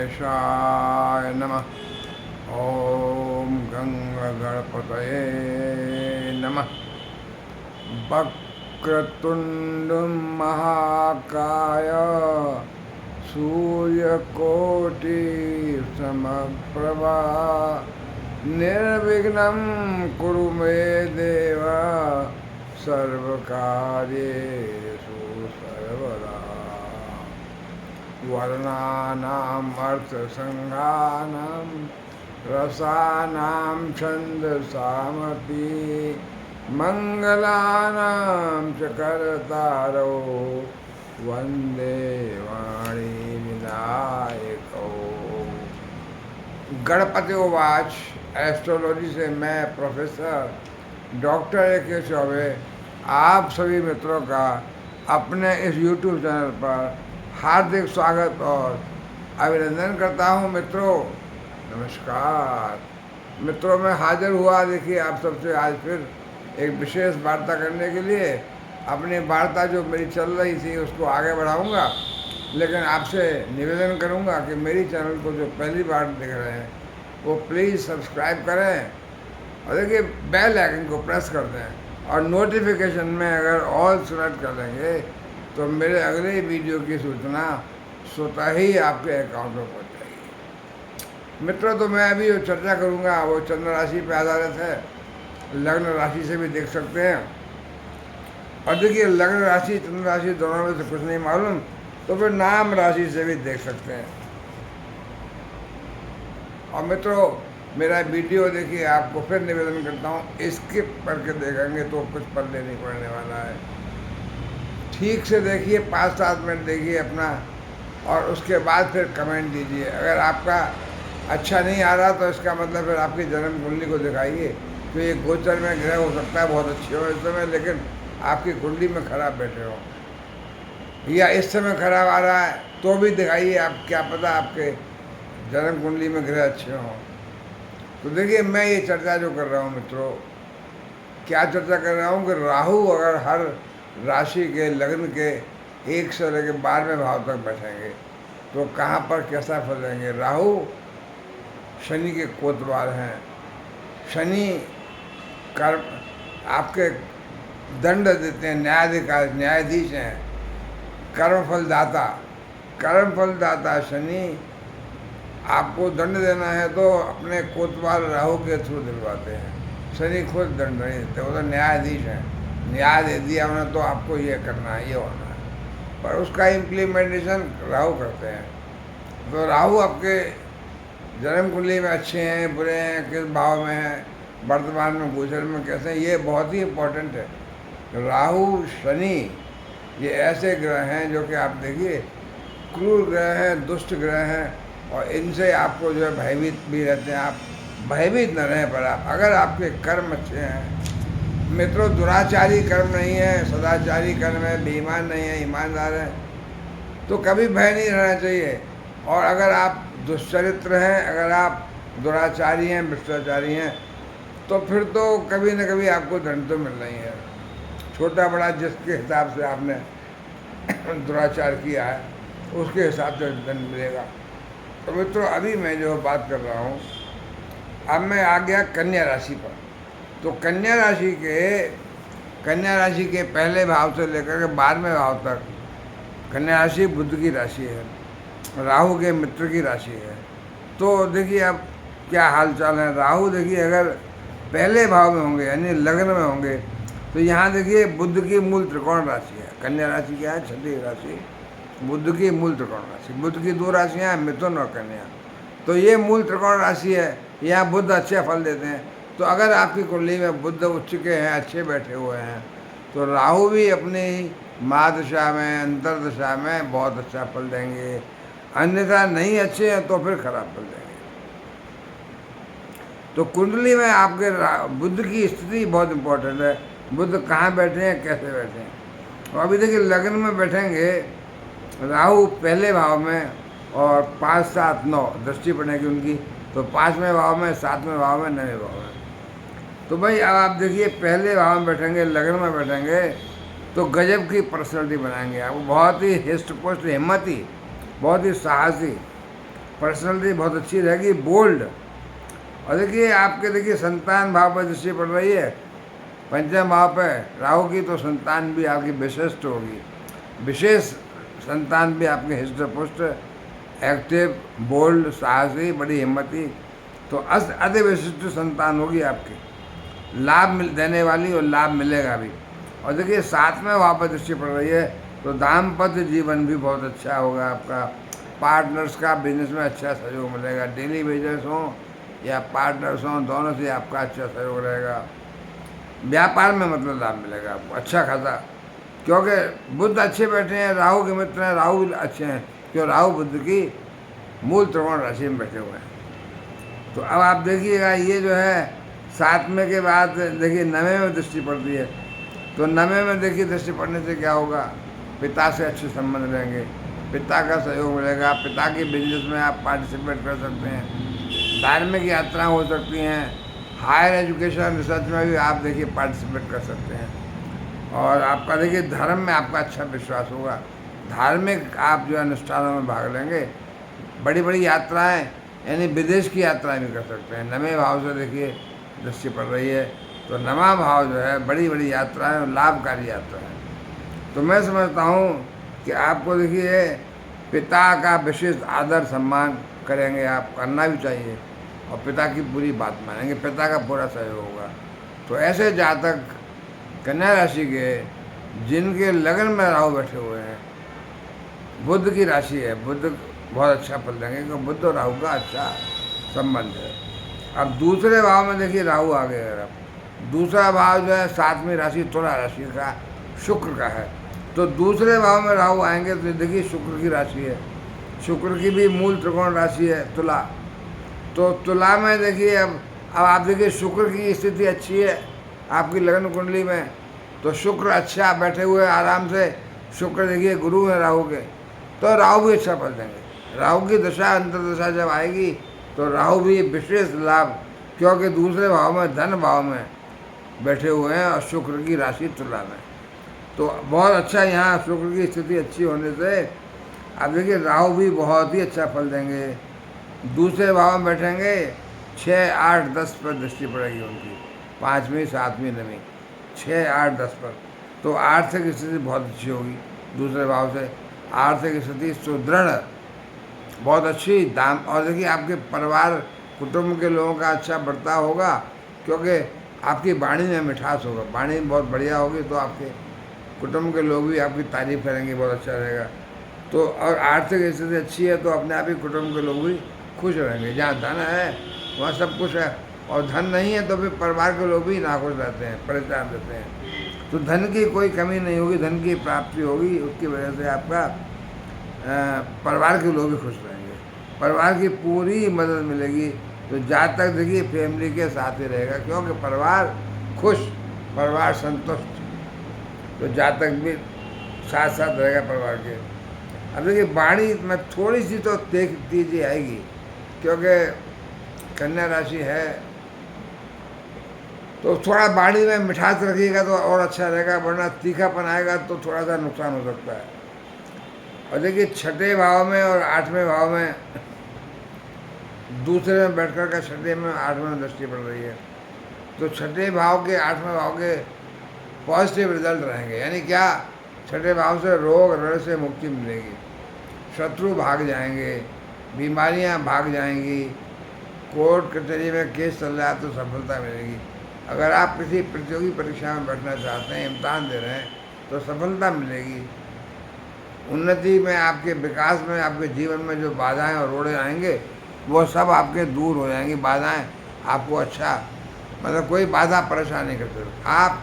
गणेशाय नमः। ओम गणपतये नमः। वक्रतुंड महाकाय सूर्यकोटि समप्रभा निर्विघ्नं कुरु मे देव सर्वकार्येषु सर्वदा। वर्णानाम् अर्थसंज्ञानां रसानां छन्दसामपि मंगलानां च कर्तारो वंदे वाणी विनायको। गणपति उवाच। एस्ट्रोलॉजी से मैं प्रोफेसर डॉक्टर A.K. चौबे आप सभी मित्रों का अपने इस YouTube चैनल पर हार्दिक स्वागत और अभिनंदन करता हूँ। मित्रों नमस्कार। मित्रों मैं हाजिर हुआ देखिए आप सबसे आज फिर एक विशेष वार्ता करने के लिए। अपनी वार्ता जो मेरी चल रही थी उसको आगे बढ़ाऊंगा, लेकिन आपसे निवेदन करूंगा कि मेरी चैनल को जो पहली बार देख रहे हैं वो प्लीज़ सब्सक्राइब करें और देखिए बेल आइकन को प्रेस कर दें और नोटिफिकेशन में अगर ऑल सेलेक्ट कर देंगे तो मेरे अगले वीडियो की सूचना स्वतः ही आपके अकाउंट में पहुँच जाएगी। मित्रों तो मैं अभी जो चर्चा करूँगा वो चंद्र राशि पर आधारित है। लग्न राशि से भी देख सकते हैं और देखिए लग्न राशि चंद्र राशि दोनों में से कुछ नहीं मालूम तो फिर नाम राशि से भी देख सकते हैं। और मित्रों मेरा वीडियो देखिए आपको फिर निवेदन करता हूँ स्किप करके देखेंगे तो कुछ पल्ले नहीं पड़ने वाला है। ठीक से देखिए 5-7 मिनट देखिए अपना और उसके बाद फिर कमेंट दीजिए। अगर आपका अच्छा नहीं आ रहा तो इसका मतलब फिर आपकी जन्म कुंडली को दिखाइए। तो ये गोचर में ग्रह हो सकता है बहुत अच्छे हो इस समय, लेकिन आपकी कुंडली में खराब बैठे हो, या इस समय खराब आ रहा है तो भी दिखाइए। आप क्या पता आपके जन्म कुंडली में ग्रह अच्छे हों। तो देखिए मैं ये चर्चा जो कर रहा हूँ मित्रों, क्या चर्चा कर रहा हूँ कि राहु अगर हर राशि के लग्न के 1 से लेकर 12वें भाव तक बैठेंगे तो कहाँ पर कैसा फल देंगे। राहु शनि के कोतवाल हैं। शनि कर्म आपके दंड देते हैं, न्यायाधीश हैं, कर्मफल दाता शनि आपको दंड देना है तो अपने कोतवाल राहु के थ्रू दिलवाते हैं। शनि खुद दंड नहीं देते, वो तो न्यायाधीश हैं। न्याय दे दिया उन्हें तो आपको ये करना है, ये होना है, पर उसका इम्प्लीमेंटेशन राहु करते हैं। तो राहु आपके जन्म कुंडली में अच्छे हैं बुरे हैं, किस भाव में हैं, वर्तमान में गोचर में कैसे हैं, ये बहुत ही इम्पोर्टेंट है। राहु शनि ये ऐसे ग्रह हैं जो कि आप देखिए क्रूर ग्रह हैं, दुष्ट ग्रह हैं और इनसे आपको जो है भयभीत भी रहते हैं। आप भयभीत न रहें, पर आप अगर आपके कर्म अच्छे हैं मित्रों, दुराचारी कर्म नहीं है, सदाचारी कर्म है, बेईमान नहीं है, ईमानदार है, तो कभी भय नहीं रहना चाहिए। और अगर आप दुष्चरित्र हैं, अगर आप दुराचारी हैं, भ्रष्टाचारी हैं, तो फिर तो कभी न कभी आपको दंड तो मिलना ही है। छोटा बड़ा जिसके हिसाब से आपने दुराचार किया है उसके हिसाब से दंड मिलेगा। तो मित्रों अभी मैं जो बात कर रहा हूँ, अब मैं आ गया कन्या राशि पर। तो कन्या राशि के पहले भाव से लेकर के 12वें भाव तक कन्या राशि बुध की राशि है, राहु के मित्र की राशि है। तो देखिए अब क्या हालचाल है। राहु देखिए अगर पहले भाव में होंगे यानी लग्न में होंगे तो यहाँ देखिए बुध की मूल त्रिकोण राशि है। कन्या राशि क्या है? छठी राशि, बुध की मूल त्रिकोण राशि। बुध की 2 राशियाँ हैं, मिथुन और कन्या। तो ये मूल त्रिकोण राशि है, यहाँ बुध अच्छे फल देते हैं। तो अगर आपकी कुंडली में बुध उच्च के हैं, अच्छे बैठे हुए हैं, तो राहु भी अपनी महादशा में अंतरदशा में बहुत अच्छा फल देंगे। अन्यथा नहीं अच्छे हैं तो फिर खराब फल देंगे। तो कुंडली में आपके बुध की स्थिति बहुत इम्पोर्टेंट है। बुध कहाँ बैठे हैं, कैसे बैठे हैं। तो अभी देखिए लग्न में बैठेंगे राहु पहले भाव में और 5, 7, 9 दृष्टि पड़ेगी उनकी, तो 5वें भाव में, 7वें भाव में, 9वें भाव में। तो भाई अब आप देखिए पहले भाव में बैठेंगे, लग्न में बैठेंगे तो गजब की पर्सनैलिटी बनाएंगे। आपको बहुत ही हिस्ट पुष्ट हिम्मती, बहुत ही साहसी, पर्सनैलिटी बहुत अच्छी रहेगी, बोल्ड। और देखिए आपके देखिए संतान भाव पर दृष्टि पड़ रही है, पंचम भाव पे राहु की, तो संतान भी आपकी विशिष्ट होगी, विशेष संतान भी आपके हृष्ट पुष्ट, एक्टिव, बोल्ड, साहसी, बड़ी हिम्मती, तो अति विशिष्ट संतान होगी आपकी, लाभ देने वाली, और लाभ मिलेगा भी। और देखिए 7वें भाव पर दृष्टि पड़ रही है, तो दाम्पत्य जीवन भी बहुत अच्छा होगा आपका, पार्टनर्स का बिजनेस में अच्छा सहयोग मिलेगा, डेली बिजनेस हो या पार्टनर्स हों, दोनों से आपका अच्छा सहयोग रहेगा। व्यापार में मतलब लाभ मिलेगा आपको अच्छा खासा, क्योंकि बुध अच्छे बैठे हैं, राहु के मित्र हैं, राहु अच्छे हैं, क्यों राहु बुध की मूल त्रिकोण राशि में बैठे हुए हैं। तो अब आप देखिएगा ये जो है 7वें के बाद देखिए 9वें में दृष्टि पड़ती है, तो 9वें में देखिए दृष्टि पड़ने से क्या होगा, पिता से अच्छे संबंध रहेंगे, पिता का सहयोग मिलेगा, पिता के बिजनेस में आप पार्टिसिपेट कर सकते हैं, धार्मिक यात्राएं हो सकती हैं, हायर एजुकेशन रिसर्च में भी आप देखिए पार्टिसिपेट कर सकते हैं। और आपका देखिए धर्म में आपका अच्छा विश्वास होगा, धार्मिक आप जो अनुष्ठानों में भाग लेंगे, बड़ी बड़ी यात्राएं यानी विदेश की यात्राएं भी कर सकते हैं। 9वें भाव से देखिए दृष्टि पड़ रही है, तो 9वां भाव जो है बड़ी बड़ी यात्राएं और लाभकारी यात्राएं। तो मैं समझता हूँ कि आपको देखिए पिता का विशेष आदर सम्मान करेंगे, आप करना भी चाहिए, और पिता की पूरी बात मानेंगे, पिता का पूरा सहयोग होगा। तो ऐसे जातक कन्या राशि के जिनके लगन में राहु बैठे हुए हैं, बुध की राशि है, बुध बहुत अच्छा फल देंगे, क्योंकि बुध और राहु का अच्छा संबंध है। अब दूसरे भाव में देखिए राहु आ गए, अब दूसरा भाव जो है 7वीं राशि तुला राशि का शुक्र का है, तो दूसरे भाव में राहु आएंगे, तो देखिए शुक्र की राशि है, शुक्र की भी मूल त्रिकोण राशि है तुला, तो तुला में देखिए अब आप देखिए शुक्र की स्थिति अच्छी है आपकी लगन कुंडली में, तो शुक्र अच्छा बैठे हुए आराम से, शुक्र देखिए गुरु है राहु के, तो राहु भी अच्छा फल देंगे। राहु की दशा अंतर्दशा जब आएगी तो राहु भी विशेष लाभ, क्योंकि दूसरे भाव में धन भाव में बैठे हुए हैं और शुक्र की राशि तुला में, तो बहुत अच्छा यहाँ शुक्र की स्थिति अच्छी होने से अब देखिए राहु भी बहुत ही अच्छा फल देंगे। दूसरे भाव में बैठेंगे, 6, 8, 10 पर दृष्टि पड़ेगी उनकी, 5वीं, 7वीं, 9वीं, 6, 8, 10 पर, तो आर्थिक स्थिति बहुत अच्छी होगी दूसरे भाव से, आर्थिक स्थिति सुदृढ़, बहुत अच्छी दाम। और देखिए आपके परिवार कुटुंब के लोगों का अच्छा बर्ताव होगा, क्योंकि आपकी वाणी में मिठास होगा, वाणी बहुत बढ़िया होगी, तो आपके कुटुंब के लोग भी आपकी तारीफ करेंगे, बहुत अच्छा रहेगा। तो और आर्थिक स्थिति अच्छी है, तो अपने आप ही कुटुंब के लोग भी खुश रहेंगे। जहाँ धन है वहाँ सब कुछ है, और धन नहीं है तो फिर परिवार के लोग भी नाखुश रहते हैं, परेशान रहते हैं। तो धन की कोई कमी नहीं होगी, धन की प्राप्ति होगी, उसकी वजह से आपका परिवार के लोग भी खुश रहेंगे, परिवार की पूरी मदद मिलेगी। तो जातक देखिए फैमिली के साथ ही रहेगा, क्योंकि परिवार खुश, परिवार संतुष्ट, तो जातक भी साथ साथ रहेगा परिवार के। अब देखिए वाणी में थोड़ी सी तो तेजी आएगी, क्योंकि कन्या राशि है, तो थोड़ा वाणी में मिठास रखिएगा तो और अच्छा रहेगा, वरना तीखापन आएगा तो थोड़ा सा नुकसान हो सकता है। और देखिए 6ठे भाव में और 8वें भाव में, दूसरे में बैठकर का 6ठे में 8वें में दृष्टि पड़ रही है, तो 6ठे भाव के 8वें भाव के पॉजिटिव रिजल्ट रहेंगे। यानी क्या, 6ठे भाव से रोग ऋण से मुक्ति मिलेगी, शत्रु भाग जाएंगे, बीमारियां भाग जाएंगी, कोर्ट कचहरी में केस चल रहा है तो सफलता मिलेगी। अगर आप किसी प्रतियोगी परीक्षा में बैठना चाहते हैं, इम्तहान दे रहे हैं, तो सफलता मिलेगी। उन्नति में, आपके विकास में, आपके जीवन में जो बाधाएं और रोड़े आएंगे वो सब आपके दूर हो जाएंगी। बाधाएं आपको अच्छा, मतलब कोई बाधा परेशान नहीं कर सकती, आप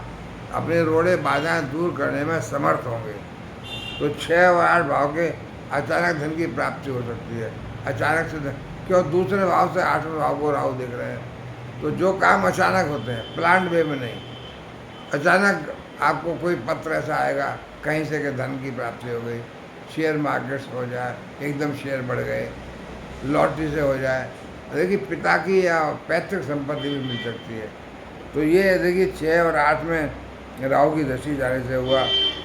अपने रोड़े बाधाएं दूर करने में समर्थ होंगे। तो 6 और 8 भाव के अचानक धन की प्राप्ति हो सकती है, अचानक से क्यों, दूसरे भाव से 8वें भाव को राहु देख रहे हैं, तो जो काम अचानक होते हैं, प्लान्ड वे में नहीं, अचानक आपको कोई पत्र ऐसा आएगा कहीं से कि धन की प्राप्ति हो गई, शेयर मार्केट्स हो जाए, एकदम शेयर बढ़ गए, लॉटरी से हो जाए, देखिए पिता की या पैतृक संपत्ति भी मिल सकती है। तो ये देखिए 6 और 8 में राहु की दृष्टि जाने से हुआ।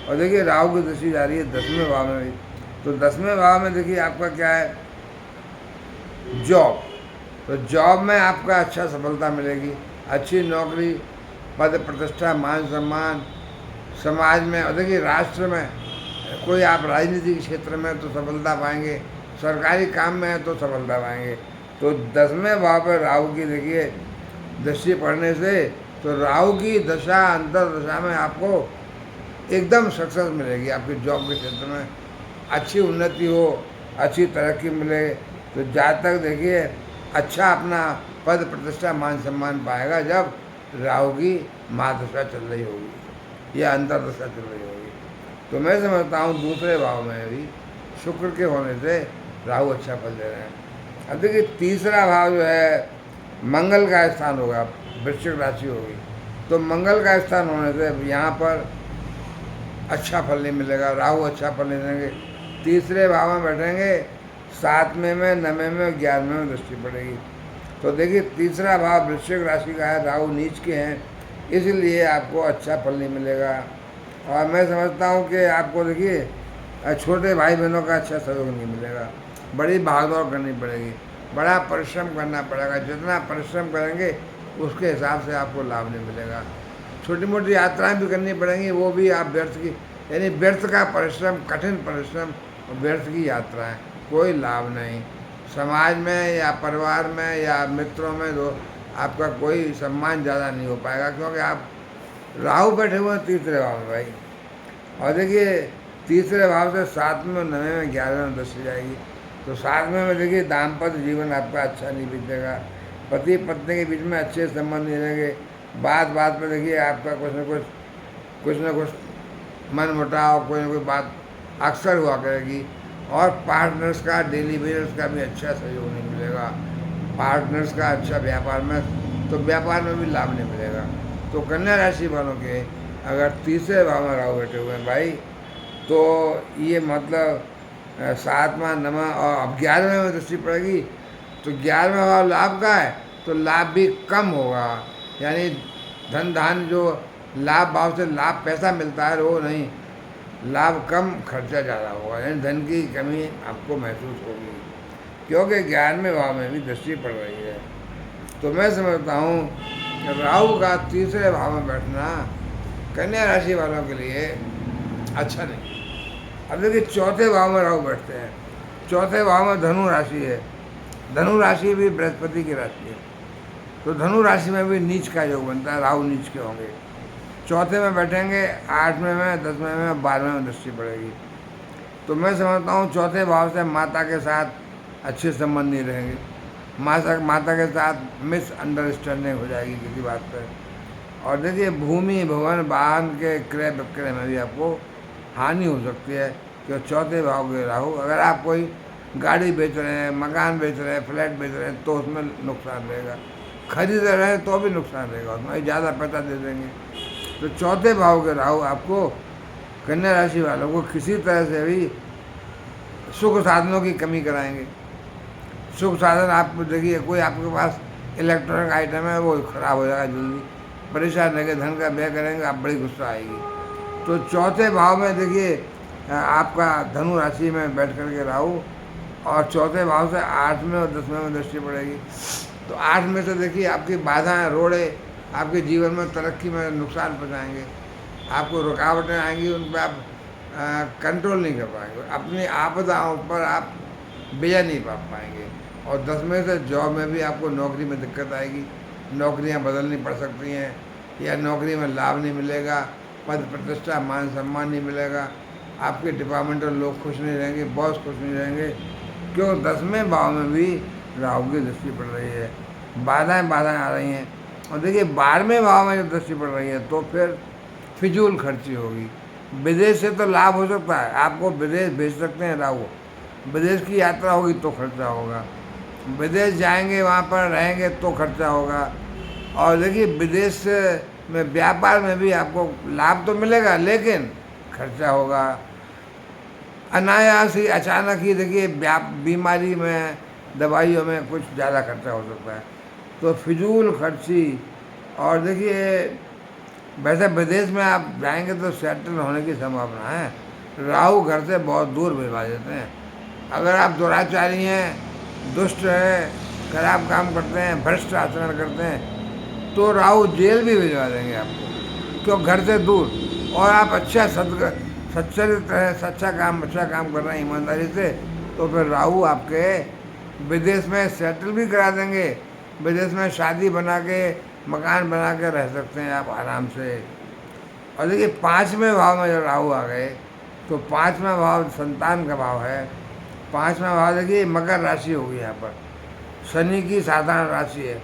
और देखिए राहु की दृष्टि जा रही है 10वें भाव में भी, तो 10वें भाव में देखिए आपका क्या है, जॉब, तो जॉब में आपका अच्छा सफलता मिलेगी, अच्छी नौकरी, पद प्रतिष्ठा, मान सम्मान समाज में। और देखिए राष्ट्र में कोई आप राजनीतिक क्षेत्र में तो सफलता पाएंगे, सरकारी काम में है तो सफलता पाएंगे। तो 10वें भाव पर राहु की देखिए दृष्टि पड़ने से, तो राहु की दशा अंतर दशा में आपको एकदम सक्सेस मिलेगी, आपकी जॉब के क्षेत्र में अच्छी उन्नति हो, अच्छी तरक्की मिले। तो जातक देखिए अच्छा अपना पद प्रतिष्ठा मान सम्मान पाएगा जब राहु की महादशा चल रही होगी या अंतर्दशा चल रही होगी। तो मैं समझता हूँ दूसरे भाव में भी शुक्र के होने से राहु अच्छा फल दे रहे हैं। अब देखिए तीसरा भाव जो है मंगल का स्थान होगा, वृश्चिक राशि होगी, तो मंगल का स्थान होने से यहाँ पर अच्छा फल नहीं मिलेगा, राहु अच्छा फल नहीं देंगे। तीसरे भाव में बैठेंगे, 7वें में 9वें में 11वें में दृष्टि पड़ेगी। तो देखिए तीसरा भाव वृश्चिक राशि का है, राहु नीच के हैं, इसलिए आपको अच्छा फल नहीं मिलेगा। और मैं समझता हूँ कि आपको देखिए छोटे भाई बहनों का अच्छा सहयोग नहीं मिलेगा, बड़ी भागदौड़ करनी पड़ेगी, बड़ा परिश्रम करना पड़ेगा। जितना परिश्रम करेंगे उसके हिसाब से आपको लाभ नहीं मिलेगा। छोटी मोटी यात्राएं भी करनी पड़ेंगी, वो भी आप व्यर्थ की, यानी व्यर्थ का परिश्रम, कठिन परिश्रम और व्यर्थ की यात्राएं, कोई लाभ नहीं। समाज में या परिवार में या मित्रों में तो आपका कोई सम्मान ज़्यादा नहीं हो पाएगा, क्योंकि आप राहु बैठे हुए हैं तीसरे भाव में भाई। और देखिए तीसरे भाव से 7वें 9वें में 11वें में दृष्टि जाएगी। तो 7वें में देखिए दाम्पत्य जीवन आपका अच्छा नहीं बीतेगा, पति पत्नी के बीच में अच्छे संबंध नहीं रहेंगे, बात बात पर देखिए आपका कुछ न कुछ मन मुटाव, कोई ना कोई बात अक्सर हुआ करेगी। और पार्टनर्स का, डेली वेजर्स का भी अच्छा सहयोग नहीं मिलेगा, पार्टनर्स का अच्छा व्यापार में, तो व्यापार में भी लाभ नहीं मिलेगा। तो कन्या राशि वालों के अगर तीसरे भाव में राहु बैठे हुए हैं भाई, तो ये मतलब 7वां 9वां और अब 11वें में दृष्टि पड़ेगी, तो 11वां भाव लाभ का है, तो लाभ भी कम होगा, यानी धन धान जो लाभ भाव से लाभ पैसा मिलता है वो नहीं, लाभ कम खर्चा ज़्यादा होगा, यानी धन की कमी आपको महसूस होगी, क्योंकि 11वें भाव में भी दृष्टि पड़ रही है। तो मैं समझता हूँ कि राहु का तीसरे भाव में बैठना कन्या राशि वालों के लिए अच्छा नहीं। अब देखिए चौथे भाव में राहु बैठते हैं, चौथे भाव में धनु राशि है, धनु राशि भी बृहस्पति की राशि है, तो धनु राशि में भी नीच का योग बनता है, राहु नीच के होंगे। चौथे में बैठेंगे, 8वें में 10वें में 12वें में दृष्टि पड़ेगी। तो मैं समझता हूँ चौथे भाव से माता के साथ अच्छे संबंध नहीं रहेंगे, माता के साथ मिसअंडरस्टैंडिंग हो जाएगी किसी बात पर। और देखिए भूमि भवन वाहन के क्रय विक्रय में भी आपको हानि हो सकती है, क्योंकि चौथे भाव के राहु, अगर आप कोई गाड़ी बेच रहे हैं, मकान बेच रहे हैं, फ्लैट बेच रहे हैं, तो उसमें नुकसान रहेगा, खरीद रहे हैं तो भी नुकसान रहेगा, उसमें ज़्यादा पैसा दे देंगे। तो चौथे भाव के राहु आपको कन्या राशि वालों को किसी तरह से भी सुख साधनों की कमी कराएंगे। सुख साधन आप देखिए, कोई आपके पास इलेक्ट्रॉनिक आइटम है वो ख़राब हो जाएगा जल्दी, परेशान रहेंगे, धन का व्यय करेंगे, आप बड़ी गुस्सा आएगी। तो चौथे भाव में देखिए आपका धनु राशि में बैठ कर के राहु, और चौथे भाव से 8वें और 10वें में दृष्टि पड़ेगी। तो 8 में से देखिए आपकी बाधाएं, रोड़े आपके जीवन में तरक्की में नुकसान पहुँचाएंगे, आपको रुकावटें आएंगी, उन पर आप कंट्रोल नहीं कर पाएंगे, अपनी आपदाओं पर आप विजय नहीं पा पाएंगे। और 10वें से जॉब में भी आपको नौकरी में दिक्कत आएगी, नौकरियां बदलनी पड़ सकती हैं, या नौकरी में लाभ नहीं मिलेगा, पद प्रतिष्ठा मान सम्मान नहीं मिलेगा, आपके डिपार्टमेंटल लोग खुश नहीं रहेंगे, बॉस खुश नहीं रहेंगे, क्यों 10वें भाव में भी राहु की दृष्टि पड़ रही है, बाधाएं आ रही हैं। और देखिए 12वें भाव में जब दृष्टि पड़ रही है तो फिर फिजूल खर्ची होगी। विदेश से तो लाभ हो सकता है, आपको विदेश भेज सकते हैं राहु, विदेश की यात्रा होगी तो खर्चा होगा, विदेश जाएंगे वहाँ पर रहेंगे तो खर्चा होगा। और देखिए विदेश में व्यापार में भी आपको लाभ तो मिलेगा, लेकिन खर्चा होगा, अनायास ही अचानक ही देखिए बीमारी में, दवाइयों में कुछ ज़्यादा खर्चा हो सकता है, तो फिजूल खर्ची। और देखिए वैसे विदेश में आप जाएंगे तो सेटल होने की संभावना है, राहु घर से बहुत दूर भिजवा देते हैं। अगर आप दुराचारी हैं दुष्ट है, खराब काम करते हैं, भ्रष्ट आचरण करते हैं, तो राहु जेल भी भिजवा देंगे आपको, क्यों, घर से दूर। और आप अच्छा सच्चरित्र है, अच्छा काम कर रहे हैं ईमानदारी से, तो फिर राहु आपके विदेश में सेटल भी करा देंगे। विदेश में शादी बना के, मकान बना के रह सकते हैं आप आराम से। और देखिए 5वें भाव में जब राहु आ गए, तो 5वां भाव संतान का भाव है। 5वां भाव देखिए मकर राशि होगी यहाँ पर, शनि की साधारण राशि है।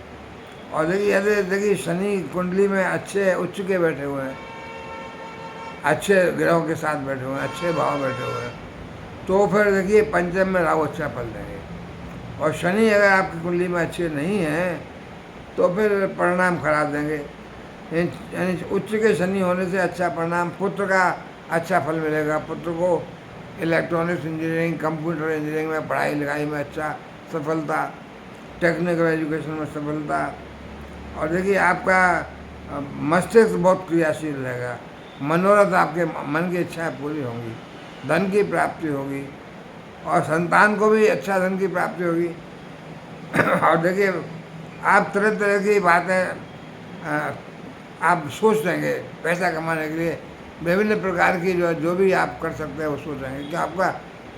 और देखिए यदि देखिए शनि कुंडली में अच्छे उच्च के बैठे हुए हैं, अच्छे ग्रहों के साथ बैठे हुए हैं, अच्छे भाव बैठे हुए हैं, तो फिर देखिए पंचम में राहु अच्छा फल देंगे। और शनि अगर आपकी कुंडली में अच्छे नहीं हैं, तो फिर परिणाम खराब देंगे। यानी उच्च के शनि होने से अच्छा परिणाम, पुत्र का अच्छा फल मिलेगा। पुत्र को इलेक्ट्रॉनिक्स इंजीनियरिंग, कंप्यूटर इंजीनियरिंग में, पढ़ाई लिखाई में अच्छा सफलता, टेक्निकल एजुकेशन में सफलता। और देखिए आपका मस्तिष्क बहुत क्रियाशील रहेगा, मनोरथ, आपके मन की इच्छाएं पूरी होंगी, धन की प्राप्ति होगी, और संतान को भी अच्छा धन की प्राप्ति होगी। और देखिए आप तरह तरह की बातें आप सोच लेंगे पैसा कमाने के लिए, विभिन्न प्रकार की जो भी आप कर सकते हैं वो सोचेंगे, कि आपका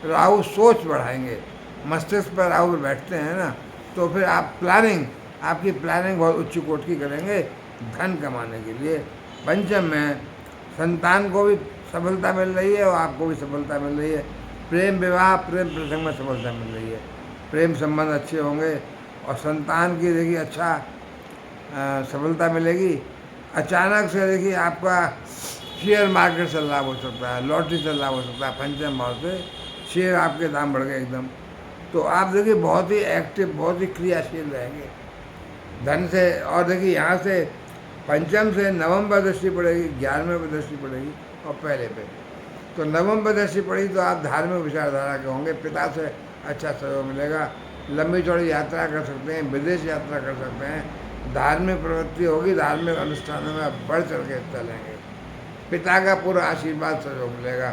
राहु सोच बढ़ाएंगे। मस्तिष्क पर राहु बैठते हैं ना, तो फिर आप आपकी प्लानिंग बहुत उच्च कोटि की करेंगे धन कमाने के लिए। पंचम में संतान को भी सफलता मिल रही है और आपको भी सफलता मिल रही है। प्रेम विवाह, प्रेम प्रसंग में सफलता मिल रही है, प्रेम संबंध अच्छे होंगे, और संतान की देखिए अच्छा सफलता मिलेगी। अचानक से देखिए आपका शेयर मार्केट से लाभ हो सकता है, लॉटरी से लाभ हो सकता है। पंचम भाव से शेयर आपके दाम बढ़ गए एकदम, तो आप देखिए बहुत ही एक्टिव, बहुत ही क्रियाशील रहेंगे धन से। और देखिए यहाँ से पंचम से नवम पर दृष्टि पड़ेगी, 11वें पर दृष्टि पड़ेगी और पहले पे, तो नवम पर दृष्टि पड़ी तो आप धार्मिक विचारधारा के होंगे, पिता से अच्छा सहयोग मिलेगा, लंबी चौड़ी यात्रा कर सकते हैं, विदेश यात्रा कर सकते हैं, धार्मिक प्रवृत्ति होगी, धार्मिक अनुष्ठानों में आप बढ़ चढ़ के हिस्सा लेंगे, पिता का पूरा आशीर्वाद सहयोग मिलेगा।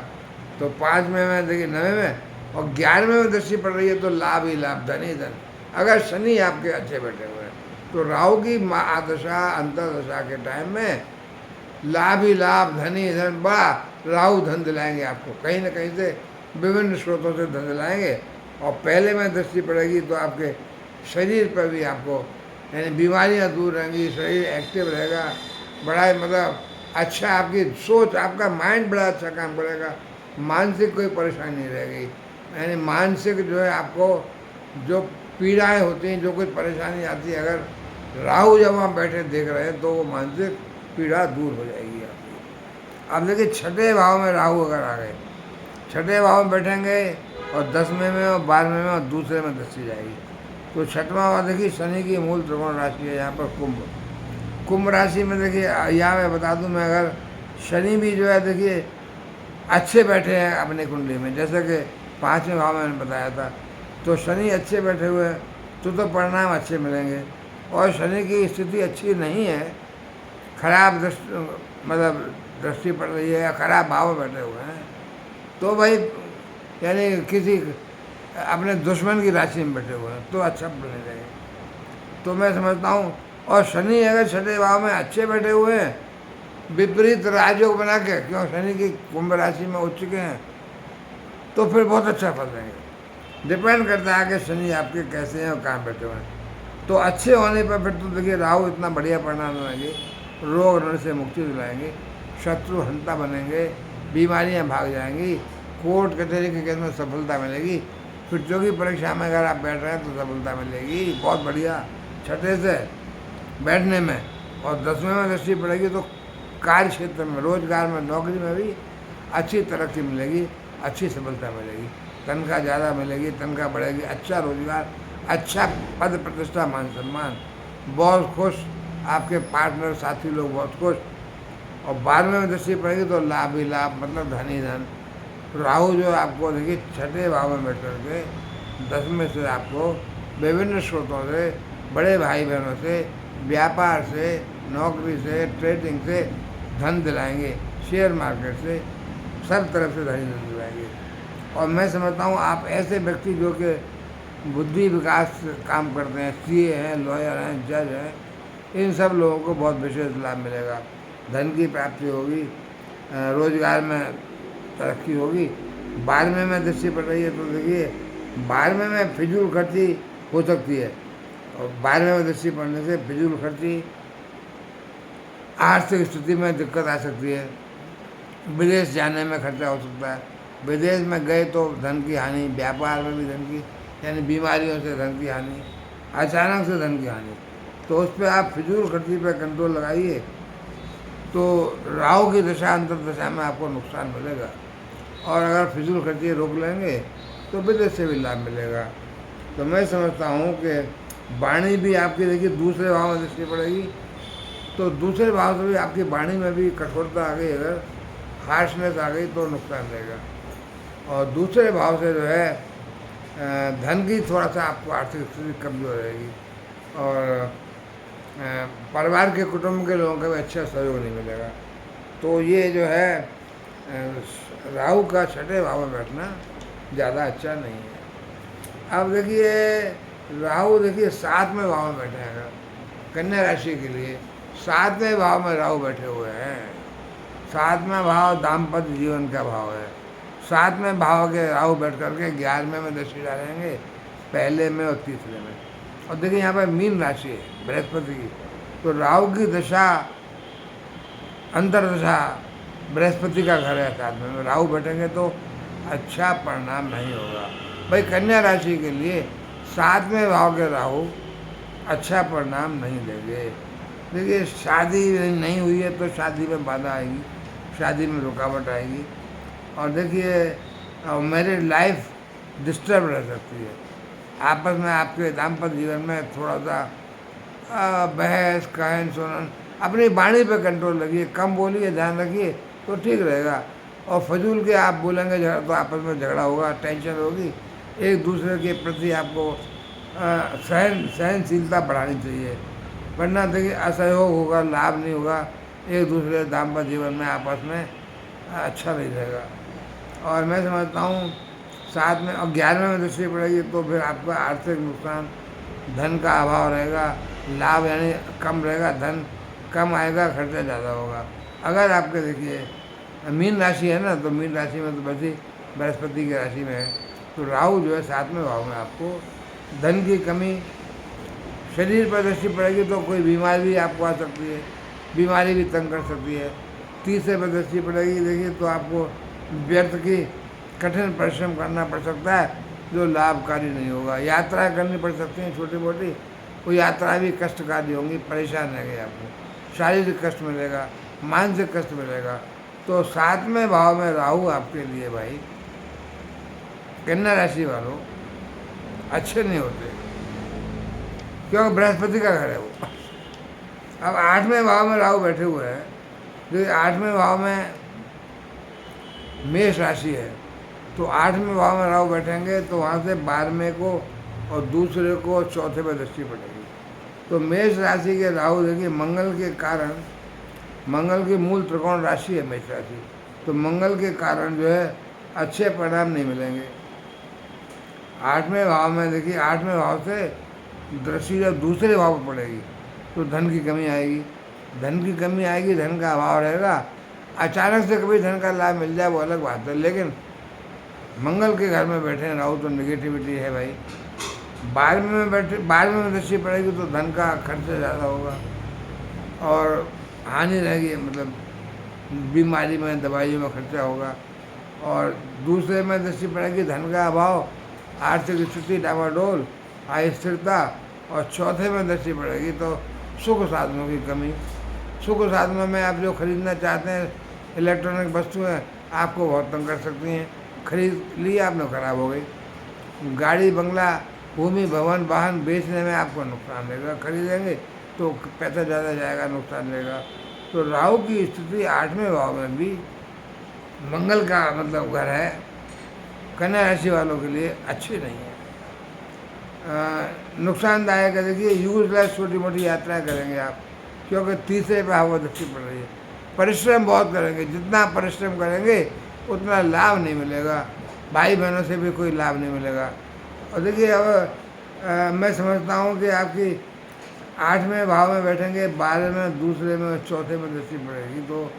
तो 5वें में देखिए, 9वें में और 11वें में दृष्टि पड़ रही है, तो लाभ ही लाभ, धन ही धन। अगर शनि आपके अच्छे बैठे हुए हैं, तो राहु की आदशा अंतरदशा के टाइम में लाभ ही लाभ, धन ही धन, बड़ा राहु धन दिलाएंगे आपको, कहीं ना कहीं से विभिन्न स्रोतों से धन दिलाएंगे। और पहले में दृष्टि पड़ेगी तो आपके शरीर पर भी आपको, यानी बीमारियां दूर रहेंगी, शरीर एक्टिव रहेगा, बड़ा मतलब अच्छा, आपकी सोच, आपका माइंड बड़ा अच्छा काम करेगा, मानसिक कोई परेशानी नहीं रहेगी। यानी मानसिक जो है आपको जो पीड़ाएं होती हैं, जो कुछ परेशानी आती है, अगर राहु जब वहाँ बैठे देख रहे हैं, तो वो मानसिक पीड़ा दूर हो जाएगी आपकी। अब देखिए 6ठे भाव में राहु अगर आ गए, 6ठे भाव में बैठेंगे और 10वें में और 12वें में और दूसरे में दृष्टि जाएगी, तो 6वां भाव देखिए शनि की मूल त्रिकोण राशि है यहाँ पर कुंभ राशि में। देखिए यहाँ मैं बता दूँ, मैं अगर शनि भी जो है देखिए अच्छे बैठे हैं अपने कुंडली में, जैसे कि 5वें भाव में मैंने बताया था, तो शनि अच्छे बैठे हुए हैं तो परिणाम अच्छे मिलेंगे। और शनि की स्थिति अच्छी नहीं है, खराब मतलब दृष्टि पड़ रही है या खराब भाव में बैठे हुए हैं, तो भाई यानी किसी अपने दुश्मन की राशि में बैठे हुए हैं, तो अच्छा नहीं रहेगा। तो मैं समझता हूँ, और शनि अगर 6ठे भाव में अच्छे बैठे हुए हैं, विपरीत राजयोग बना के, क्यों शनि की कुंभ राशि में उच्च के हैं, तो फिर बहुत अच्छा फल देंगे। डिपेंड करता है कि शनि आपके कैसे हैं और कहाँ बैठे हुए हैं। तो अच्छे होने पर फिर तो देखिए राहु इतना बढ़िया परिणाम देंगे, रोग ऋण से मुक्ति दिलाएंगे, शत्रु हंता बनेंगे, बीमारियां भाग जाएंगी, कोर्ट कचहरी के केस में सफलता मिलेगी, प्रतियोगी परीक्षा में अगर आप बैठ रहे हैं तो सफलता मिलेगी, बहुत बढ़िया 6ठे से बैठने में। और 10वें में दृष्टि पड़ेगी तो कार्य क्षेत्र में, रोजगार में, नौकरी में भी अच्छी तरक्की मिलेगी, अच्छी सफलता मिलेगी, तनख्वाह ज़्यादा मिलेगी, तनख्वाह बढ़ेगी, अच्छा रोजगार, अच्छा पद प्रतिष्ठा, मान सम्मान, बहुत खुश, आपके पार्टनर साथी लोग बहुत खुश। और 12वें में दृष्टि पड़ेगी तो लाभ ही लाभ, मतलब धन ही धन। राहु जो आपको देखिए 6ठे भाव में बैठ करके 10वें से आपको विभिन्न स्रोतों से, बड़े भाई बहनों से, व्यापार से, नौकरी से, ट्रेडिंग से धन दिलाएंगे, शेयर मार्केट से, सब तरफ से धन दिलाएंगे। और मैं समझता हूँ आप ऐसे व्यक्ति जो कि बुद्धि विकास काम करते हैं, सीए हैं, लॉयर हैं, जज हैं, इन सब लोगों को बहुत विशेष लाभ मिलेगा। धन की प्राप्ति होगी, रोजगार में तरक्की होगी। 12वें में दृष्टि पड़ रही है तो देखिए 12वें में फिजूल खर्ची हो सकती है, और 12वें में दृष्टि पड़ने से फिजूल खर्ची, आर्थिक स्थिति में दिक्कत आ सकती है, विदेश जाने में खर्चा हो सकता है, विदेश में गए तो धन की हानि, व्यापार में भी धन की, यानी बीमारियों से धन की हानि, अचानक से धन की हानि। तो उस पर आप फिजूल खर्ची पर कंट्रोल लगाइए, तो राहु की दशा अंतर दशा में आपको नुकसान मिलेगा। और अगर फिजूल खर्ची रोक लेंगे तो विदेश से भी लाभ मिलेगा। तो मैं समझता हूँ कि वाणी भी आपकी देखिए दूसरे भाव में दृष्टि पड़ेगी, तो दूसरे भाव से भी आपकी वाणी में भी कठोरता आ गई, अगर हार्शनेस आ गई तो नुकसान रहेगा। और दूसरे भाव से जो है धन की थोड़ा सा आपको आर्थिक स्थिति कमजोर रहेगी, और परिवार के कुटुंब के लोगों का भी अच्छा सहयोग नहीं मिलेगा। तो ये जो है राहु का 6ठे भाव में बैठना ज़्यादा अच्छा नहीं है। अब देखिए राहु देखिए 7वें भाव में बैठे हैं, कन्या राशि के लिए 7वें भाव में राहु बैठे हुए हैं। 7वां भाव दाम्पत्य जीवन का भाव है। 7वें भाव के राहु बैठ करके 11वें में दृष्टि डालेंगे, पहले में और तीसरे में। और देखिए यहाँ पर मीन राशि है बृहस्पति की, तो राहु की दशा अंतर्दशा बृहस्पति का घर है 7वें में, राहु बैठेंगे तो अच्छा परिणाम नहीं होगा। भाई कन्या राशि के लिए 7वें भाव के राहु अच्छा परिणाम नहीं देंगे। देखिए शादी नहीं हुई है तो शादी में बाधा आएगी, शादी में रुकावट आएगी, और देखिए मैरिड लाइफ डिस्टर्ब रह सकती है। आपस में आपके दाम्पत्य जीवन में थोड़ा सा बहस कहन सुनन, अपनी वाणी पे कंट्रोल रखिए, कम बोलिए, ध्यान रखिए तो ठीक रहेगा। और फजूल के आप बोलेंगे तो आपस में झगड़ा होगा, टेंशन होगी। एक दूसरे के प्रति आपको सहनशीलता बढ़ानी चाहिए, वरना देखिए असहयोग होगा, लाभ नहीं होगा, एक दूसरे दाम्पत्य जीवन में आपस में अच्छा नहीं रहेगा। और मैं समझता हूँ 7 में और 11वें में दृष्टि पड़ेगी तो फिर आपका आर्थिक नुकसान, धन का अभाव रहेगा, लाभ यानी कम रहेगा, धन कम आएगा, खर्चा ज़्यादा होगा। अगर आपके देखिए मीन राशि है ना, तो मीन राशि में तो बस ही बृहस्पति की राशि में है, तो राहु जो है 7वें भाव में आपको धन की कमी, शरीर पर दृष्टि पड़ेगी तो कोई बीमारी भी आपको आ सकती है, बीमारी भी तंग कर सकती है। तीसरे पर दृष्टि पड़ेगी देखिए तो आपको व्यर्थ की कठिन परिश्रम करना पड़ सकता है जो लाभकारी नहीं होगा। यात्राएं करनी पड़ सकती हैं छोटी मोटी, वो यात्राएं भी कष्टकारी होंगी, परेशान रहेंगे, आपको शारीरिक कष्ट मिलेगा, मानसिक कष्ट मिलेगा। तो 7वें भाव में राहु आपके लिए भाई कन्या राशि वालों अच्छे नहीं होते, क्योंकि बृहस्पति का घर है वो। अब 8वें भाव में राहु बैठे हुए हैं, जो 8वें भाव में मेष राशि है, तो 8वें भाव में राहु बैठेंगे तो वहाँ से 12वें को और दूसरे को चौथे पर दृष्टि पड़ेगी। तो मेष राशि के राहु देखिए मंगल के कारण, मंगल की मूल त्रिकोण राशि है मेष राशि, तो मंगल के कारण जो है अच्छे परिणाम नहीं मिलेंगे। 8वें भाव में देखिए 8वें भाव से दृष्टि जब दूसरे भाव पर पड़ेगी तो धन की कमी आएगी, धन की कमी आएगी, धन का अभाव रहेगा। अचानक से कभी धन का लाभ मिल जाए वो अलग बात है, लेकिन मंगल के घर में बैठे राहु तो नेगेटिविटी है भाई। 12वें में बैठे, 12वें में दृष्टि पड़ेगी तो धन का खर्चा ज़्यादा होगा और हानि रहेगी, मतलब बीमारी में, दवाइयों में खर्चा होगा। और दूसरे में दृष्टि पड़ेगी धन का अभाव, आर्थिक स्थिति डामाडोल, अस्थिरता। और चौथे में दृष्टि पड़ेगी तो सुख साधनों की कमी। सुख साधनों में आप जो खरीदना चाहते हैं इलेक्ट्रॉनिक वस्तुएं आपको बहुत तंग कर सकती हैं, खरीद ली आपने खराब हो गई। गाड़ी बंगला भूमि भवन वाहन बेचने में आपको नुकसान रहेगा, खरीदेंगे तो पैसा ज़्यादा जाएगा, नुकसान रहेगा। तो राहु की स्थिति 8वें भाव में भी मंगल का मतलब घर है, कन्या राशि वालों के लिए अच्छी नहीं है, नुकसानदायक है। देखिए यूजलेस छोटी मोटी यात्राएं करेंगे आप, क्योंकि तीसरे पे हवा दृष्टि पड़ रही है। परिश्रम बहुत करेंगे, जितना परिश्रम करेंगे उतना लाभ नहीं मिलेगा, भाई बहनों से भी कोई लाभ नहीं मिलेगा। और देखिए अब मैं समझता हूँ कि आपकी 8वें भाव में बैठेंगे, 12वें में, दूसरे में, चौथे में दृष्टि पड़ेगी, तो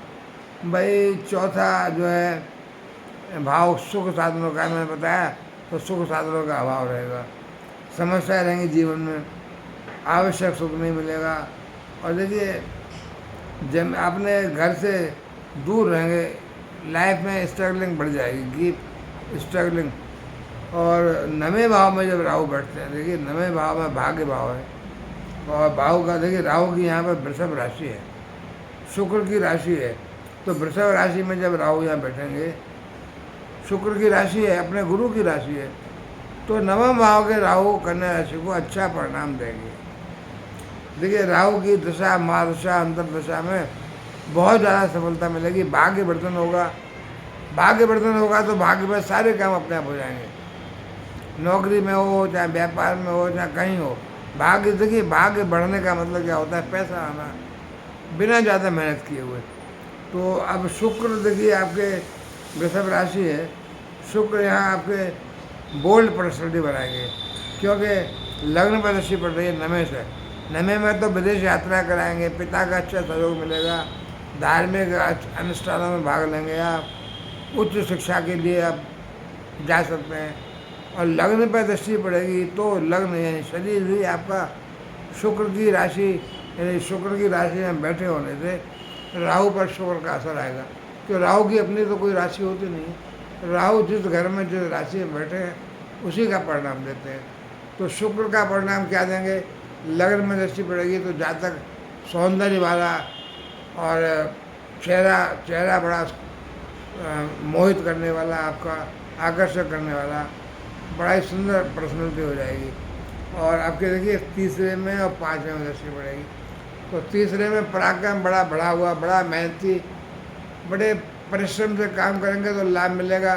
भाई चौथा जो है भाव सुख साधनों का, मैंने बताया, तो सुख साधनों का अभाव रहेगा, समस्याएं रहेंगी जीवन में, आवश्यक सुख नहीं मिलेगा। और देखिए जब अपने घर से दूर रहेंगे, लाइफ में स्ट्रगलिंग बढ़ जाएगी, कीप स्ट्रगलिंग। और 9वें भाव में जब राहु बैठते हैं, देखिए 9वें भाव में भाग्य भाव है, और भाव का देखिए राहु की यहाँ पर वृषभ राशि है, शुक्र की राशि है, तो वृषभ राशि में जब राहु यहाँ बैठेंगे, शुक्र की राशि है, अपने गुरु की राशि है, तो 9वें भाव के राहु कन्या राशि को अच्छा परिणाम देंगे। देखिए राहु की दशा, महादशा, अंतरदशा में बहुत ज़्यादा सफलता मिलेगी, भाग्य वर्धन होगा। भाग्य वर्धन होगा तो भाग्य में सारे काम अपने आप हो जाएंगे, नौकरी में हो, चाहे व्यापार में हो, चाहे कहीं हो। भाग्य देखिए, भाग्य बढ़ने का मतलब क्या होता है? पैसा आना, बिना ज़्यादा मेहनत किए हुए। तो अब शुक्र देखिए आपके वृषभ राशि है, शुक्र यहाँ आपके बोल्ड पर्सनैलिटी बनाएंगे, क्योंकि लग्न पर दृष्टि पड़ रही है 9वें से। 9वें में तो विदेश यात्रा कराएंगे, पिता का अच्छा सहयोग मिलेगा, धार्मिक अनुष्ठानों में भाग लेंगे, आप उच्च शिक्षा के लिए आप जा सकते हैं। और लग्न पर दृष्टि पड़ेगी तो लग्न यानी शरीर भी आपका शुक्र की राशि, यानी शुक्र की राशि में बैठे होने से राहु पर शुक्र का असर आएगा। तो राहु की अपनी तो कोई राशि होती नहीं, राहु जिस घर में जिस राशि में बैठे हैं उसी का परिणाम देते हैं। तो शुक्र का परिणाम क्या देंगे? लग्न में दृष्टि पड़ेगी तो जातक सौंदर्य वाला और चेहरा बड़ा मोहित करने वाला, आपका आकर्षक करने वाला, बड़ा ही सुंदर पर्सनैलिटी हो जाएगी। और आपके देखिए तीसरे में और 5वें में दृष्टि पड़ेगी, तो तीसरे में पराक्रम बड़ा बढ़ा हुआ, बड़ा मेहनती, बड़े परिश्रम से काम करेंगे तो लाभ मिलेगा,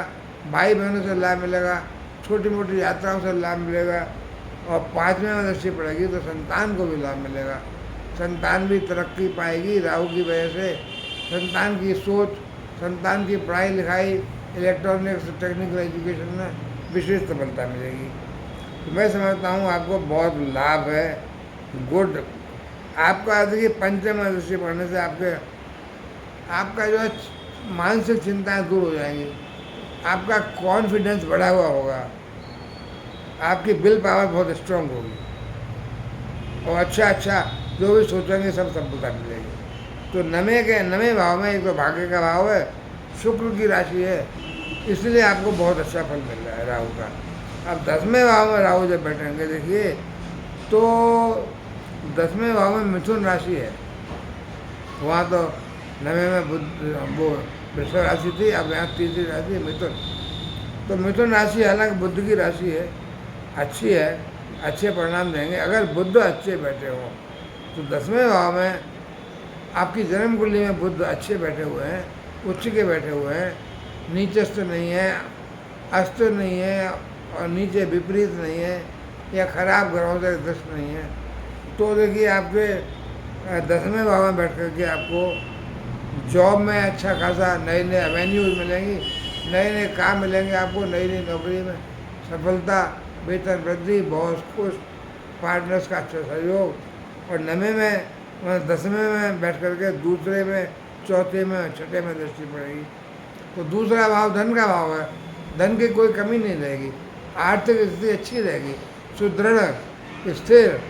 भाई बहनों से लाभ मिलेगा, छोटी मोटी यात्राओं से लाभ मिलेगा। और 5वें में दृष्टि पड़ेगी तो संतान को भी लाभ मिलेगा, संतान भी तरक्की पाएगी राहु की वजह से। संतान की सोच, संतान की पढ़ाई लिखाई, इलेक्ट्रॉनिक्स, टेक्निकल एजुकेशन में विशेष सफलता मिलेगी। तो मैं समझता हूँ आपको बहुत लाभ है, गुड। आपका देखिए 5वें में दृष्टि पड़ने से आपका जो है मानसिक चिंताएं दूर हो जाएंगी, आपका कॉन्फिडेंस बढ़ा हुआ होगा, आपकी विल पावर बहुत स्ट्रांग होगी, और अच्छा जो भी सोचेंगे सब सफलता मिलेगी। तो 9वें भाव में एक तो भाग्य का भाव है, शुक्र की राशि है, इसलिए आपको बहुत अच्छा फल मिल रहा है राहु का। अब 10वें भाव में राहु जब बैठेंगे देखिए, तो 10वें भाव में मिथुन राशि है, वहाँ तो 9वें में वो वृषभ राशि थी, अब यहाँ तीसरी राशि है मिथुन। तो मिथुन राशि हालांकि बुध की राशि है, अच्छी है, अच्छे परिणाम देंगे अगर बुध अच्छे बैठे हों। तो 10वें भाव में आपकी जन्म कुंडली में बुध अच्छे बैठे हुए हैं, उच्च के बैठे हुए हैं, नीचस्थ नहीं है, अस्त्र नहीं है, और नीचे विपरीत नहीं है, या खराब ग्रहों से ग्रस्त नहीं है। तो देखिए आपके 10वें भाव में बैठ करके आपको जॉब में अच्छा खासा नए एवेन्यूज मिलेंगी, नए काम मिलेंगे आपको, नई नौकरी में सफलता, वेतन वृद्धि, बॉस खुश, पार्टनर्स का अच्छा सहयोग। और 9वें में 10वें में बैठ करके दूसरे में, चौथे में, छठे में दृष्टि पड़ेगी। तो दूसरा भाव धन का भाव है, धन की कोई कमी नहीं रहेगी, आर्थिक स्थिति अच्छी रहेगी, सुदृढ़, स्थिर।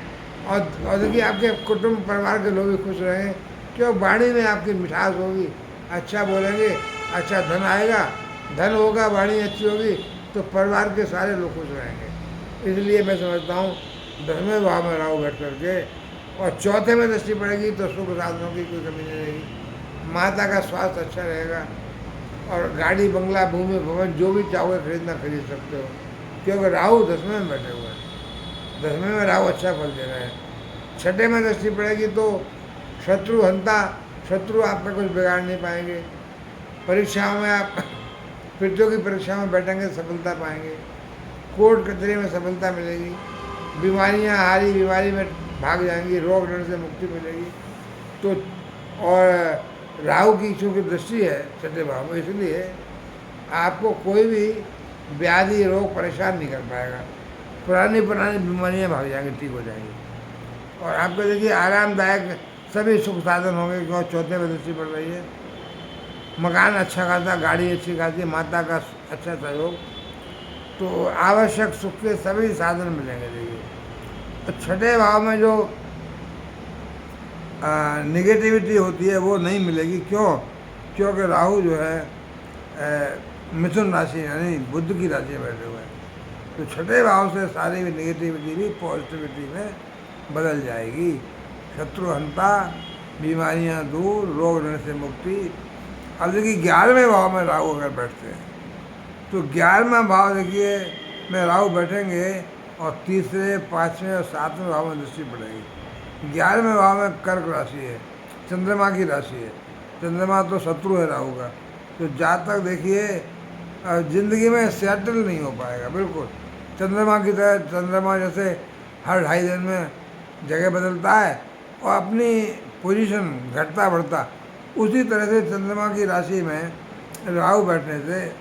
और देखिए आपके कुटुंब परिवार के लोग भी खुश रहेंगे, क्यों वाणी में आपकी मिठास होगी, अच्छा बोलेंगे, अच्छा धन आएगा, धन होगा, वाणी अच्छी होगी तो परिवार के सारे लोग खुश रहेंगे। इसलिए मैं समझता हूँ 10वें भाव में राहु बैठ करके और चौथे में दृष्टि पड़ेगी तो सुख साधनों की कोई कमी नहीं रहेगी, माता का स्वास्थ्य अच्छा रहेगा, और गाड़ी, बंगला, भूमि, भवन जो भी चाहोगे खरीदना खरीद सकते हो, क्योंकि राहु 10वें में बैठे हुए हैं। 10वें में राहु अच्छा फल दे रहा है। छठे में दृष्टि पड़ेगी तो शत्रु हंता, शत्रु आपका कुछ बिगाड़ नहीं पाएंगे। परीक्षाओं में आप प्रतियोगी परीक्षाओं में बैठेंगे सफलता पाएंगे, कोर्ट कचहरी में सफलता मिलेगी, बीमारियां हारी बीमारी में भाग जाएंगी, रोग ऋण से मुक्ति मिलेगी। तो और राहु की चूँकि दृष्टि है छठे भाव में, इसलिए आपको कोई भी व्याधि रोग परेशान नहीं कर पाएगा। पुरानी पुरानी बीमारियाँ भाग जाएंगी, ठीक हो जाएंगी। और आपको देखिए आरामदायक सभी सुख साधन होंगे, क्यों चौथे में दृष्टि पड़ रही है। मकान अच्छा खासा, गाड़ी अच्छी खासी, माता का अच्छा सहयोग, तो आवश्यक सुख के सभी साधन मिलेंगे। देखिए तो छठे भाव में जो निगेटिविटी होती है वो नहीं मिलेगी। क्यों? क्योंकि राहु जो है मिथुन राशि यानी बुध की राशि में बैठे हुए हैं, तो छठे भाव से सारी निगेटिविटी भी पॉजिटिविटी में बदल जाएगी। शत्रुहंता, बीमारियां दूर, रोग ऋण से मुक्ति। अब देखिए 11वें भाव में राहु अगर बैठते हैं तो 11वां भाव देखिए में राहु बैठेंगे और तीसरे, 5वें और 7वें भाव में दृष्टि पड़ेगी। 11वें भाव में कर्क राशि है, चंद्रमा की राशि है। चंद्रमा तो शत्रु है राहु का, तो जातक देखिए जिंदगी में सेटल नहीं हो पाएगा बिल्कुल। चंद्रमा की तरह, चंद्रमा जैसे हर 2.5 दिन में जगह बदलता है और अपनी पोजीशन घटता बढ़ता, उसी तरह से चंद्रमा की राशि में राहु बैठने से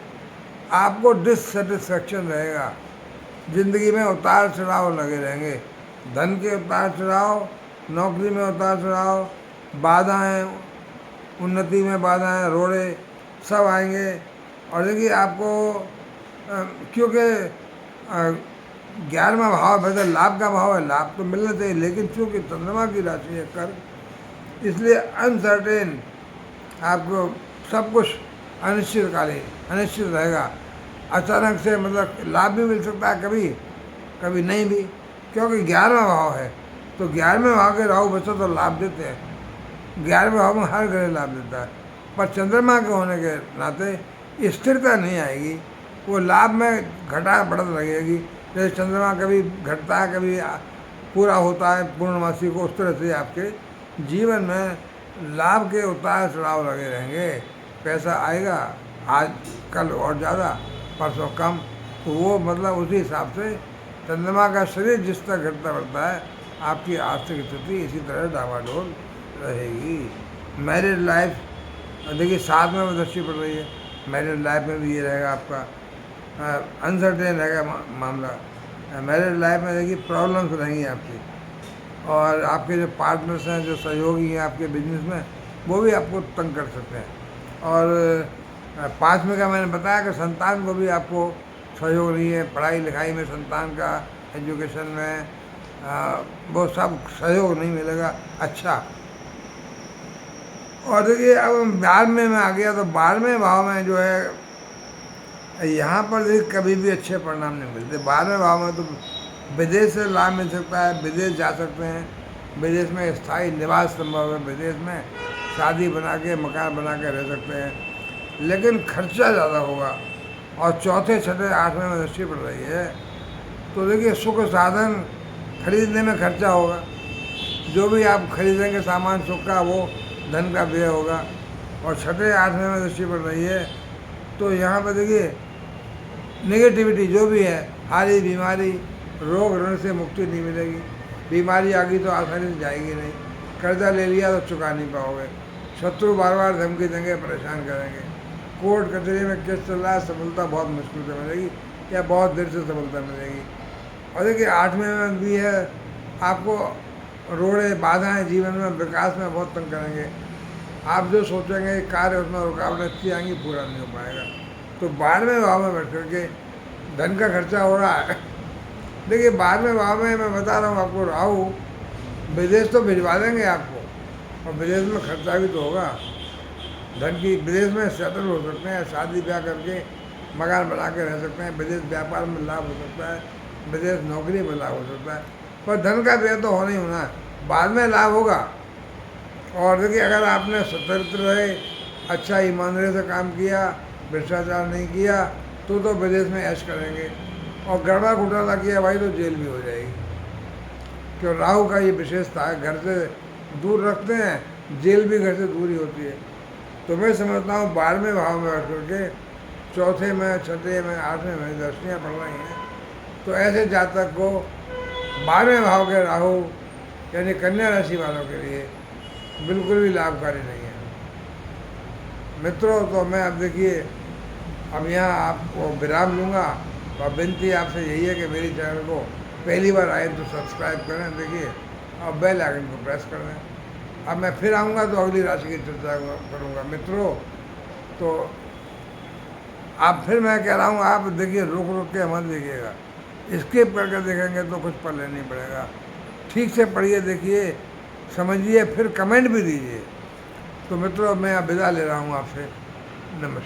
आपको डिससेटिस्फैक्शन रहेगा। ज़िंदगी में उतार चढ़ाव लगे रहेंगे, धन के उतार चढ़ाव, नौकरी में उतार चढ़ाव, बाधाएं, उन्नति में बाधाएं, रोड़े सब आएंगे। और देखिए आपको क्योंकि 11वां भाव वैसे लाभ का भाव है, लाभ तो मिलना चाहिए, लेकिन चूँकि चंद्रमा की राशि है कर्क, इसलिए अनसर्टेन आपको सब कुछ अनिश्चितकालीन अनिश्चित रहेगा। अचानक से मतलब लाभ भी मिल सकता है कभी, कभी नहीं भी, क्योंकि 11वां भाव है। तो 11वें भाव के राहु बच्चों तो लाभ देते हैं, 11वें भाव में हर ग्रह लाभ देता है, पर चंद्रमा के होने के नाते स्थिरता नहीं आएगी, वो लाभ में घटा बढ़त लगेगी। जैसे चंद्रमा कभी घटता है, कभी पूरा होता है पूर्णमासी को, उस तरह से आपके जीवन में लाभ के उतार चढ़ाव लगे रहेंगे। पैसा आएगा आज कल और ज़्यादा, परसों कम, तो वो मतलब उसी हिसाब से चंद्रमा का शरीर जिस तरह घटता बढ़ता है, आपकी आर्थिक स्थिति इसी तरह डावाडोल रहेगी। मैरिड लाइफ देखिए 7वें दृष्टि पड़ रही है, मैरिड लाइफ में भी ये रहेगा आपका अनसर्टेन रहेगा मामला। मैरिड लाइफ में देखिए प्रॉब्लम्स रहेंगी आपकी, और आपके जो पार्टनर्स हैं, जो सहयोगी हैं आपके बिजनेस में, वो भी आपको तंग कर सकते हैं। और 5वें का मैंने बताया कि संतान को भी आपको सहयोग नहीं है, पढ़ाई लिखाई में संतान का, एजुकेशन में वो सब सहयोग नहीं मिलेगा अच्छा। और देखिए अब 12वें में आ गया, तो 12वें भाव में जो है यहाँ पर देखिए कभी भी अच्छे परिणाम नहीं मिलते। 12वें भाव में तो विदेश से लाभ मिल सकता है, विदेश जा सकते हैं, विदेश में स्थायी निवास संभव है, विदेश में शादी बना के मकान बना के रह सकते हैं, लेकिन खर्चा ज़्यादा होगा। और चौथे, छठे, 8वें में दृष्टि पड़ रही है, तो देखिए सुख साधन खरीदने में खर्चा होगा, जो भी आप खरीदेंगे सामान सुख का वो धन का व्यय होगा। और छठे, 8वें में दृष्टि पड़ रही है, तो यहाँ पर देखिए नेगेटिविटी जो भी है, हारी बीमारी, रोग ऋण से मुक्ति नहीं मिलेगी। बीमारी आ गई तो आसानी से जाएगी नहीं, कर्जा ले लिया तो चुका नहीं पाओगे, शत्रु बार बार धमकी देंगे, परेशान करेंगे, कोर्ट कचहरी में केस चल रहा है, सफलता बहुत मुश्किल से मिलेगी या बहुत देर से सफलता मिलेगी। और देखिए 8वें में भी है, आपको रोड़े बाधाएँ जीवन में, विकास में बहुत तंग करेंगे। आप जो सोचेंगे कार्य उसमें रुकावटें अच्छी आएंगी, पूरा नहीं हो पाएगा। तो 12वें भाव में बैठ करके धन का खर्चा हो रहा है। देखिए 12वें भाव में मैं बता रहा हूँ आपको, राहु विदेश तो भिजवा देंगे आपको, और विदेश में खर्चा भी तो होगा धन की। विदेश में सेटल हो सकते हैं, शादी ब्याह करके मकान बना के रह सकते हैं, विदेश व्यापार में लाभ हो सकता है, विदेश नौकरी में लाभ हो सकता है, पर धन का व्यय तो होना ही होना है, बाद में लाभ होगा। और देखिए अगर आपने सतर्क रहे, अच्छा ईमानदारी से काम किया, भ्रष्टाचार नहीं किया, तो विदेश में ऐश करेंगे। और गड़बड़ा घोटाला किया भाई तो जेल भी हो जाएगी। क्यों? राहु का ये विशेषता है, घर से दूर रखते हैं, जेल भी घर से दूर ही होती है। तो मैं समझता हूँ 12वें भाव में बैठ करके चौथे में, छठे में, 8वें में दृष्टियाँ पड़ रही हैं, तो ऐसे जातक को 12वें भाव के राहु यानी कन्या राशि वालों के लिए बिल्कुल भी लाभकारी नहीं है मित्रों। तो मैं अब देखिए अब यहाँ आपको विराम लूँगा तो अब विनती आपसे यही है कि मेरी चैनल को पहली बार आए तो सब्सक्राइब करें, देखिए, और बेल आइकन को प्रेस कर दें। अब मैं फिर आऊँगा तो अगली राशि की चर्चा करूँगा मित्रों। तो आप फिर मैं कह रहा हूँ, आप देखिए, रुक रुक के मत देखिएगा, स्किप करके देखेंगे तो कुछ पढ़ नहीं पड़ेगा। ठीक से पढ़िए, देखिए, समझिए, फिर कमेंट भी दीजिए। तो मित्रों, मैं अब विदा ले रहा हूँ आपसे। नमस्कार।